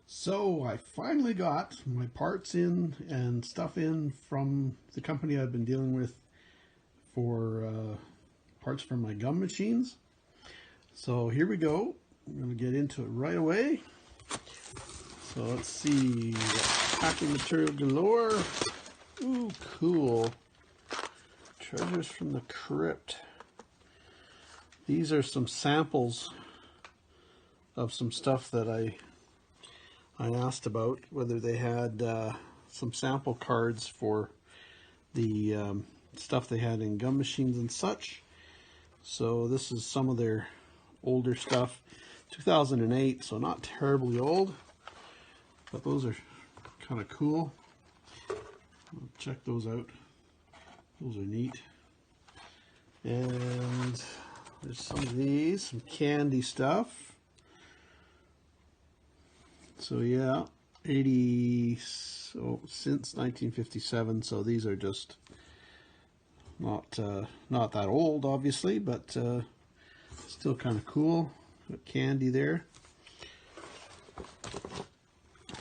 So I finally got my parts in and stuff in from the company I've been dealing with for parts for my gum machines. So here we go. I'm going to get into it right away. So let's see, packing material galore. Ooh, cool. Treasures from the Crypt. These are some samples of some stuff that I asked about, whether they had some sample cards for the stuff they had in gum machines and such. So this is some of their older stuff, 2008, so not terribly old, but those are kind of cool. I'll check those out. Those are neat. And there's some of these, some candy stuff. So yeah, 80, so since 1957, so these are just not that old, obviously, but still kind of cool. Got candy there.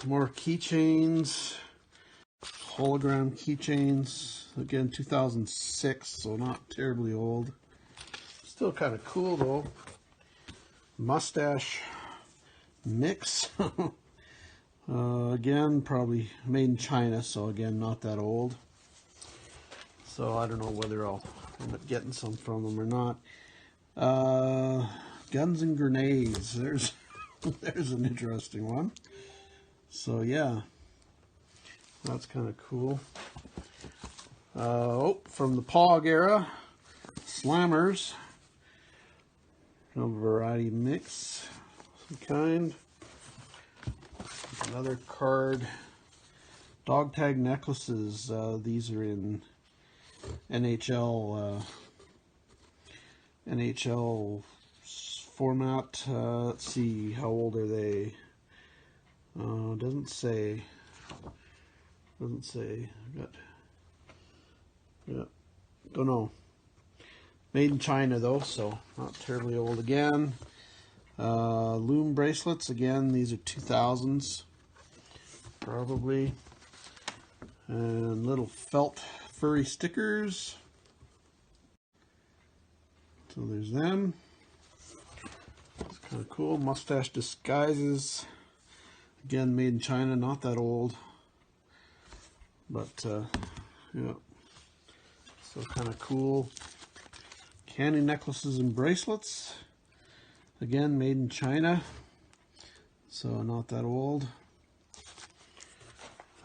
More keychains, hologram keychains, again 2006, so not terribly old. Still kind of cool though. Mustache mix. Again, probably made in China, so again, not that old. So I don't know whether I'll end up getting some from them or not. Guns and grenades. There's an interesting one. So yeah, that's kind of cool. Oh, from the POG era, slammers. No variety mix, some kind. Another card. Dog tag necklaces. These are in NHL format. Let's see, how old are they? Doesn't say. Yeah, don't know. Made in China though, so not terribly old again. Loom bracelets, again, these are 2000s, probably. And little felt furry stickers. So there's them. It's kind of cool. Mustache disguises. Again, made in China, not that old. But, yeah. So kind of cool. Candy necklaces and bracelets. Again, made in China. So not that old.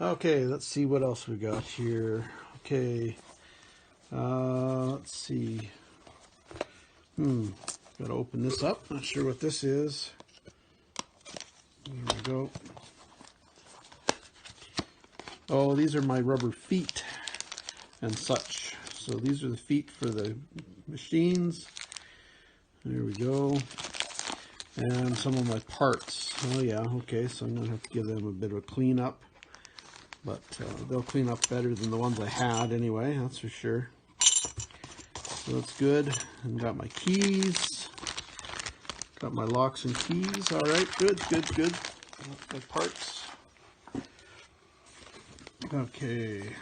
Okay, let's see what else we got here. Okay. Let's see. Gotta open this up. Not sure what this is. There we go. Oh, these are my rubber feet and such. So these are the feet for the machines. There we go. And some of my parts. Oh yeah, okay, so I'm going to have to give them a bit of a clean up. But they'll clean up better than the ones I had anyway, that's for sure. So that's good. And got my keys. Got my locks and keys. Alright, good. That's my parts. Okay.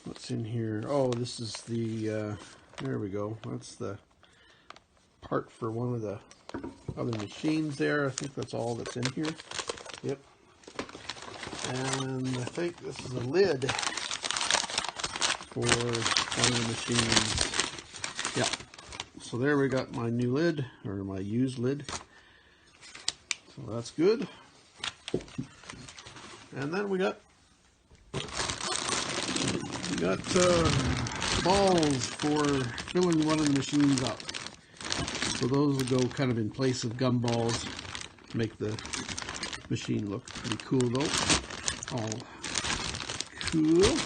What's in here? Oh, this is the, there we go. That's the part for one of the other machines there. I think that's all that's in here. Yep. And I think this is a lid for one of the machines. Yeah. So there we got my new lid, or my used lid. So that's good. And then we got balls for filling one of the machines up. So those will go kind of in place of gumballs to make the machine look pretty cool though. All cool.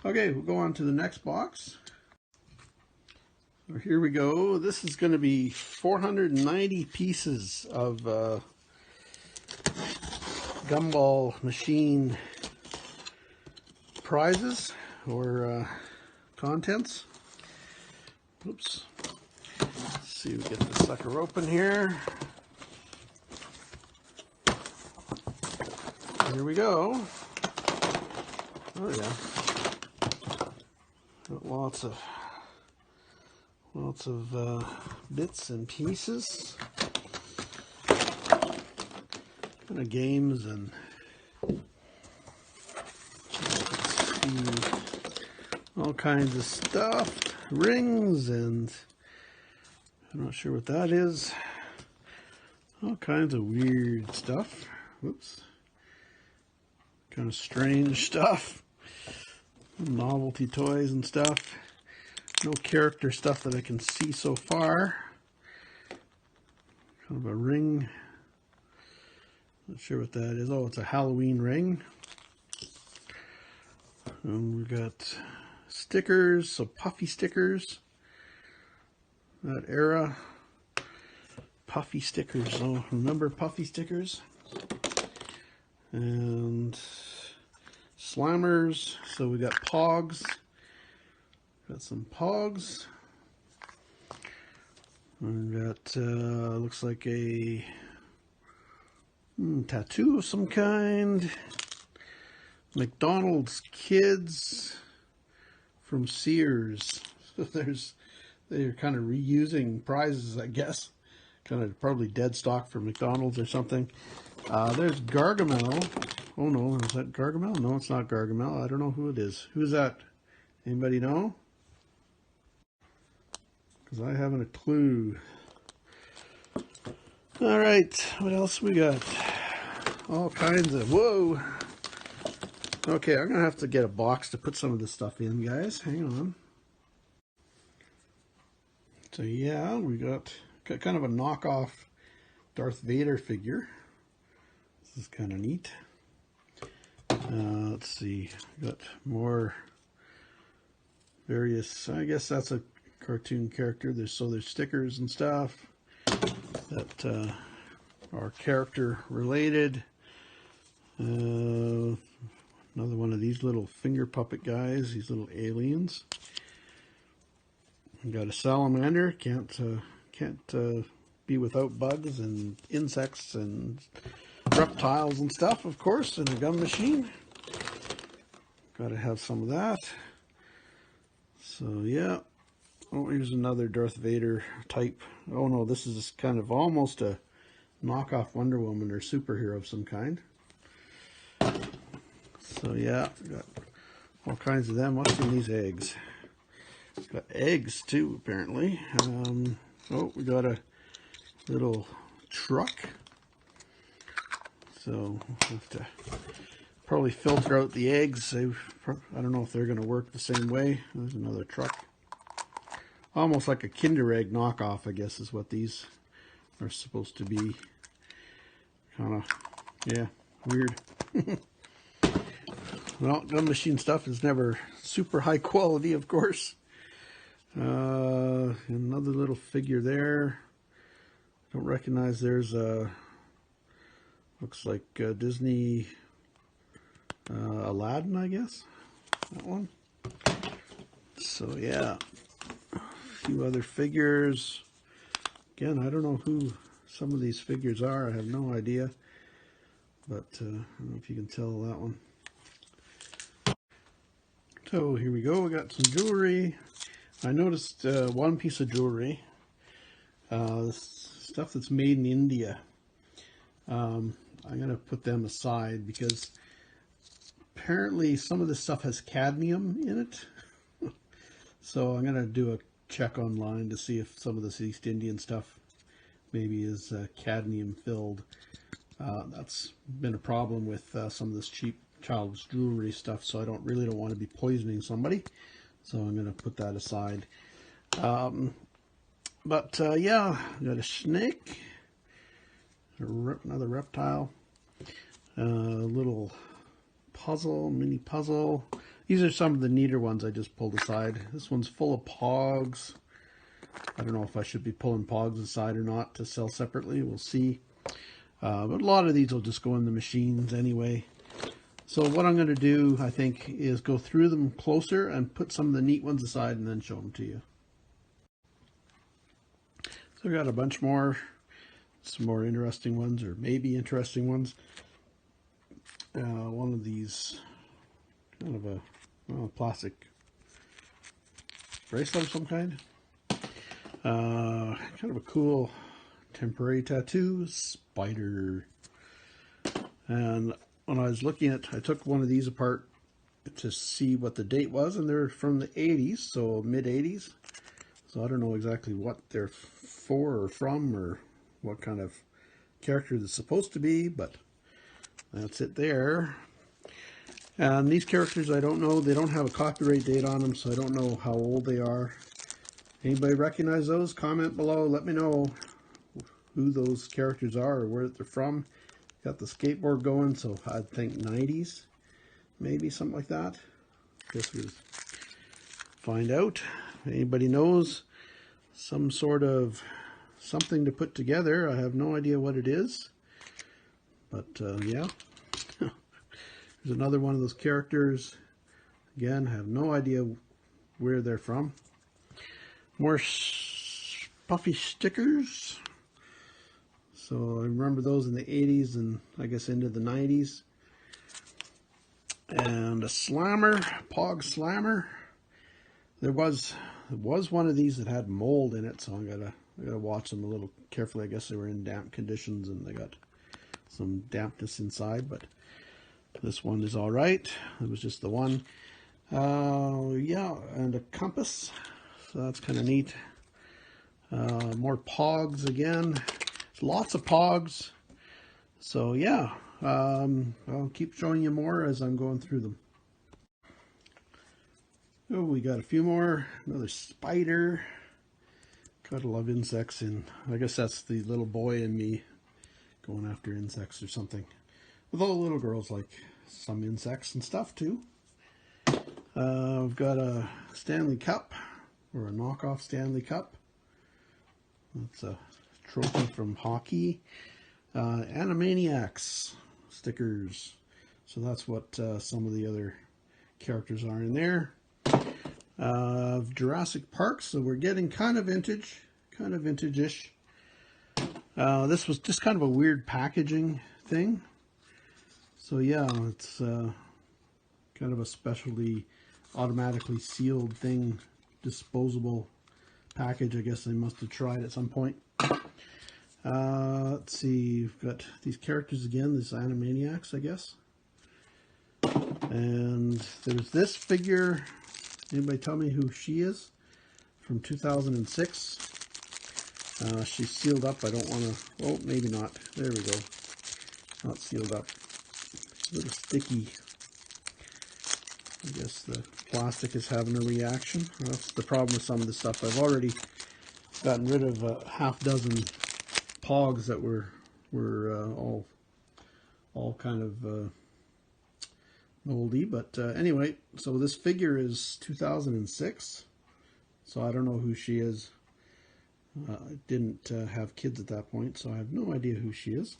Okay, we'll go on to the next box. So here we go. This is going to be 490 pieces of gumball machine prizes or contents. Oops. Let's see if we get this sucker open here. here we go. Oh yeah, got lots of bits and pieces, kind of games and all kinds of stuff, rings, and I'm not sure what that is. All kinds of weird stuff. Whoops. Kind of strange stuff. Novelty toys and stuff. No character stuff that I can see so far. Kind of a ring. Not sure what that is. Oh, it's a Halloween ring. And we've got stickers, so puffy stickers. That era. Puffy stickers. Oh, remember puffy stickers? And slammers. So we got pogs. Got some pogs. And we got looks like a tattoo of some kind. McDonald's kids from Sears. So they're kind of reusing prizes, I guess. Kind of probably dead stock for McDonald's or something. There's Gargamel. Oh no, is that Gargamel? No, it's not Gargamel. I don't know who it is. Who's that? Anybody know? Because I haven't a clue. All right, what else we got? All kinds of, whoa. Okay, I'm gonna have to get a box to put some of this stuff in, guys. Hang on. So yeah, we got kind of a knockoff Darth Vader figure. This is kind of neat. Let's see, got more various, I guess that's a cartoon character. There's stickers and stuff that are character related. Another one of these little finger puppet guys, these little aliens. We got a salamander, can't be without bugs and insects and reptiles and stuff, of course, in a gun machine. Got to have some of that. So yeah. Oh, here's another Darth Vader type. Oh no, this is kind of almost a knockoff Wonder Woman or superhero of some kind. So yeah, got all kinds of them. What's in these eggs? Got eggs too, apparently. Oh, we got a little truck. So we'll have to probably filter out the eggs. I don't know if they're going to work the same way. There's another truck. Almost like a Kinder Egg knockoff, I guess, is what these are supposed to be. Kind of, yeah, weird. Well, gun machine stuff is never super high quality, of course. Another little figure there. Don't recognize. There's a, looks like Disney Aladdin, I guess. That one. So yeah, a few other figures. Again, I don't know who some of these figures are. I have no idea. But I don't know if you can tell that one. So here we go. We got some jewelry. I noticed one piece of jewelry. Stuff that's made in India. I'm going to put them aside because apparently some of this stuff has cadmium in it. So I'm going to do a check online to see if some of this East Indian stuff maybe is cadmium filled. That's been a problem with some of this cheap child's jewelry stuff, so I really don't want to be poisoning somebody. So I'm going to put that aside. Yeah, got a snake, another reptile, a little puzzle, mini puzzle. These are some of the neater ones I just pulled aside. This one's full of pogs. I don't know if I should be pulling pogs aside or not to sell separately. We'll see. But a lot of these will just go in the machines anyway. So what I'm going to do, I think, is go through them closer and put some of the neat ones aside and then show them to you. So I got a bunch more, some more interesting ones, or maybe interesting ones. one of these kind of a plastic bracelet of some kind. Kind of a cool temporary tattoo, spider. And when I was looking at, I took one of these apart to see what the date was, and they're from the 80s, so mid 80s. So I don't know exactly what they're for or from or what kind of character it's supposed to be, but that's it there. And these characters, I don't know, they don't have a copyright date on them, so I don't know how old they are. Anybody recognize those? Comment below, let me know who those characters are or where they're from. Got the skateboard going, so I'd think 90s, maybe something like that. Guess we'll find out. If anybody knows some sort of something to put together, I have no idea what it is. But yeah, there's another one of those characters. Again, I have no idea where they're from. More puffy stickers. So I remember those in the 80s and I guess into the 90s. And a slammer, Pog Slammer. There was one of these that had mold in it, so I gotta watch them a little carefully. I guess they were in damp conditions and they got some dampness inside, but this one is all right. It was just the one. Yeah, and a compass. So that's kind of neat. More Pogs again. Lots of Pogs. So yeah, I'll keep showing you more as I'm going through them. Oh, we got a few more. Another spider. Gotta love insects, and I guess that's the little boy in me going after insects or something. Although little girls like some insects and stuff too. We've got a Stanley Cup, or a knockoff Stanley Cup. That's a trophy from hockey. Animaniacs stickers. So that's what some of the other characters are in there. Jurassic Park, so we're getting kind of vintage, kind of vintage-ish. This was just kind of a weird packaging thing. So yeah, it's kind of a specially automatically sealed thing, disposable package. I guess they must have tried at some point. Let's see, we've got these characters again, these Animaniacs, I guess. And there's this figure. Anybody tell me who she is? From 2006. She's sealed up. I don't want to... Oh, maybe not. There we go. Not sealed up. A little sticky. I guess the plastic is having a reaction. That's the problem with some of this stuff. I've already gotten rid of a half dozen Pogs that were all kind of moldy, but anyway, so this figure is 2006, so I don't know who she is. I didn't have kids at that point, so I have no idea who she is.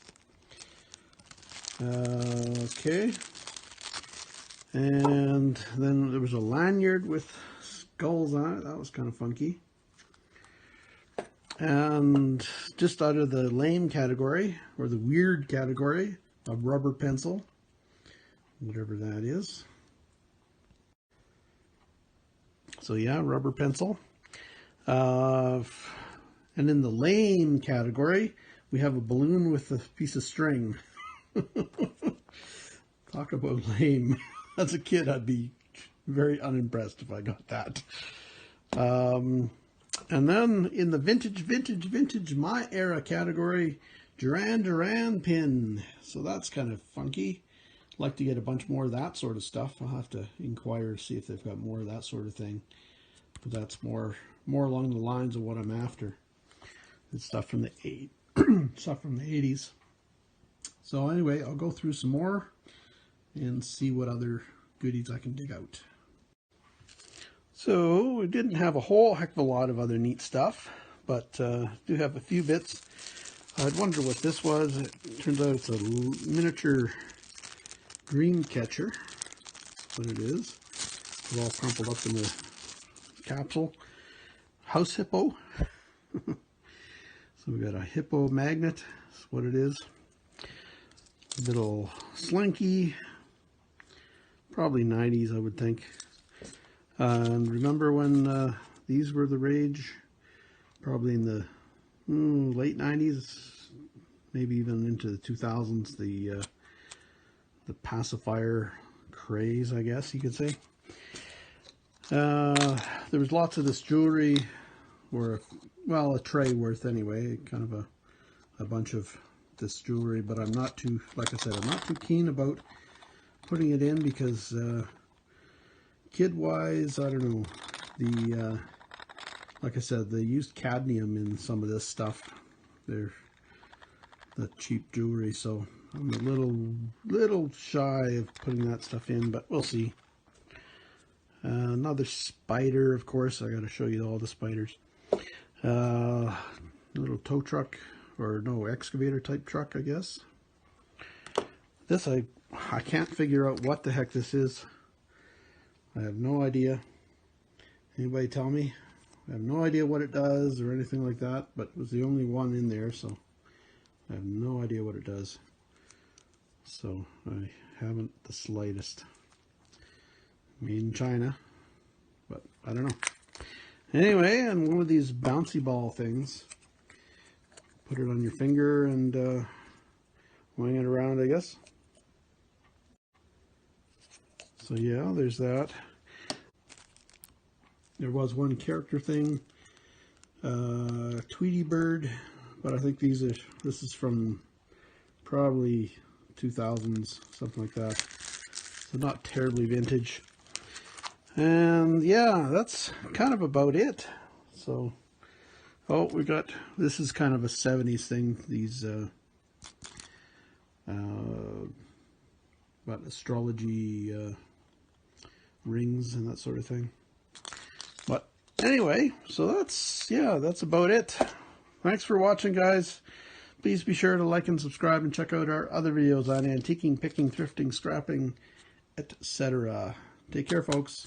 Okay, and then there was a lanyard with skulls on it. That was kind of funky. And just out of the lame category, or the weird category, a rubber pencil. Whatever that is. So yeah, rubber pencil. And in the lame category, we have a balloon with a piece of string. Talk about lame. As a kid, I'd be very unimpressed if I got that. And then in the vintage, my era category, Duran Duran pin. So that's kind of funky. Like to get a bunch more of that sort of stuff. I'll have to inquire, see if they've got more of that sort of thing. But that's more along the lines of what I'm after. It's stuff from the stuff from the 80s. So anyway, I'll go through some more and see what other goodies I can dig out. So we didn't have a whole heck of a lot of other neat stuff, but do have a few bits. I'd wonder what this was. It turns out it's a miniature dream catcher. That's what it is. It's all crumpled up in the capsule. House hippo. So we got a hippo magnet. That's what it is. little slinky, probably 90s I would think. And remember when these were the rage, probably in the late 90s, maybe even into the 2000s, the pacifier craze, I guess you could say. There was lots of this jewelry, or well, a tray worth anyway, kind of a bunch of this jewelry, but I'm not too, like I said, I'm not too keen about putting it in because kid-wise, I don't know, the like I said, they used cadmium in some of this stuff. They're the cheap jewelry, so I'm a little shy of putting that stuff in, but we'll see. Another spider, of course. I got to show you all the spiders. Little tow truck, or no, excavator type truck, I guess. This I can't figure out what the heck this is. I have no idea. Anybody tell me? I have no idea what it does or anything like that, but it was the only one in there, so I have no idea what it does. So I haven't the slightest. Made in China, but I don't know. Anyway, and one of these bouncy ball things. Put it on your finger and wing it around, I guess. So yeah, there's that. There was one character thing, Tweety Bird, but I think this is from probably 2000s, something like that. So not terribly vintage. And yeah, that's kind of about it. So, oh, we got, this is kind of a 70s thing, these what, astrology rings and that sort of thing. But anyway, so that's about it. Thanks for watching, guys. Please be sure to like and subscribe and check out our other videos on antiquing, picking, thrifting, scrapping, etc. Take care, folks.